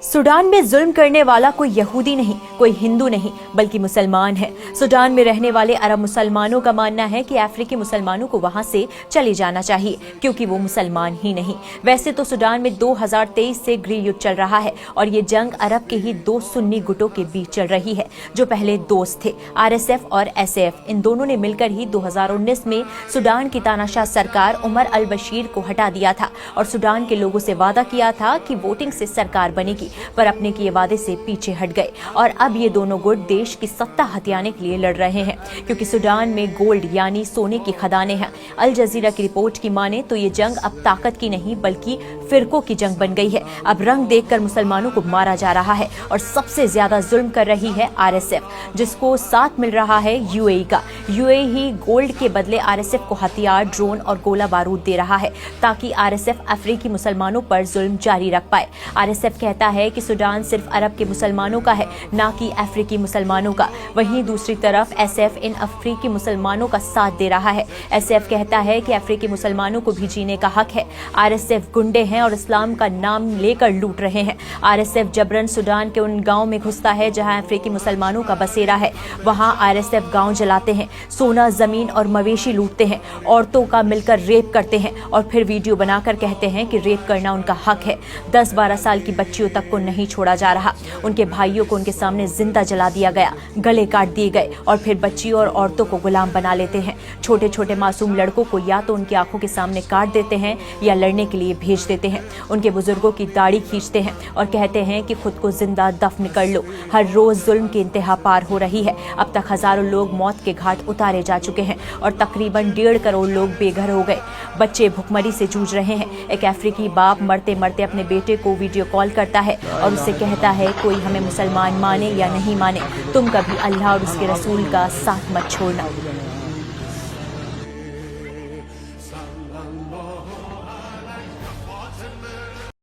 Sudan में जुल्म करने वाला कोई यहूदी नहीं, कोई हिंदू नहीं, बल्कि मुसलमान है। सूडान में रहने वाले अरब मुसलमानों का मानना है कि अफ्रीकी मुसलमानों को वहां से चले जाना चाहिए क्योंकि वो मुसलमान ही नहीं। वैसे तो सूडान में 2023 से गृह युद्ध चल रहा है और ये जंग अरब के ही दो सुन्नी गुटों के बीच चल रही है जो पहले दोस्त थे, RSF और SF। इन दोनों ने मिलकर ही 2019 में सूडान की तानाशाह सरकार उमर अल बशीर को हटा दिया था और सूडान के लोगों से वादा किया था कि वोटिंग से सरकार बनेगी, पर अपने किए वादे से पीछे हट गए और अब ये दोनों गुट देश की सत्ता हथियाने के लिए लड़ रहे हैं क्योंकि सूडान में गोल्ड यानी सोने की खदानें हैं। अल जजीरा की रिपोर्ट की माने तो ये जंग अब ताकत की नहीं बल्कि फिरकों की जंग बन गई है। अब रंग देखकर मुसलमानों को मारा जा रहा है और सबसे ज्यादा जुल्म कर रही है RSF, जिसको साथ मिल रहा है UAE का। UAE ही गोल्ड के बदले RSF को हथियार, ड्रोन और गोला बारूद दे रहा है ताकि RSF अफ्रीकी मुसलमानों पर जुल्म जारी रख पाए। RSF कहता है कि सूडान सिर्फ अरब के मुसलमानों का है, ना कि अफ्रीकी मुसलमानों का। वहीं दूसरी तरफ SF इन अफ्रीकी मुसलमानों का साथ दे रहा है। SF कहता है कि अफ्रीकी मुसलमानों को भी जीने का हक है। RSF गुंडे हैं और इस्लाम का नाम लेकर लूट रहे हैं। RSF जबरन सूडान के उन गांव में घुसता है जहां अफ्रीकी मुसलमानों का बसेरा है। वहां RSF गांव जलाते हैं, सोना, जमीन और मवेशी लूटते हैं, औरतों का मिलकर रेप करते हैं और फिर वीडियो बनाकर कहते हैं कि रेप करना उनका हक है। 10-12 साल की बच्चियों तक को नहीं छोड़ा जा रहा। उनके भाइयों को उनके सामने जिंदा जला दिया गया, गले काट दिए गए और फिर बच्चियों और औरतों को गुलाम बना लेते हैं। छोटे छोटे मासूम लड़कों को या तो उनकी आंखों के सामने काट देते हैं या लड़ने के लिए भेज देते हैं। उनके बुजुर्गों की दाढ़ी खींचते हैं और कहते हैं कि खुद को जिंदा दफन कर लो। हर रोज जुल्म की इंतहा पार हो रही है। अब तक हजारों लोग मौत के घाट उतारे जा चुके हैं और तकरीबन 1.5 करोड़ लोग बेघर हो गए। बच्चे भुखमरी से जूझ रहे हैं। एक अफ्रीकी बाप मरते मरते अपने बेटे को वीडियो कॉल करता है और उससे कहता है कोई हमें मुसलमान माने या नहीं माने, तुम कभी अल्लाह और उसके रसूल का साथ मत छोड़ना।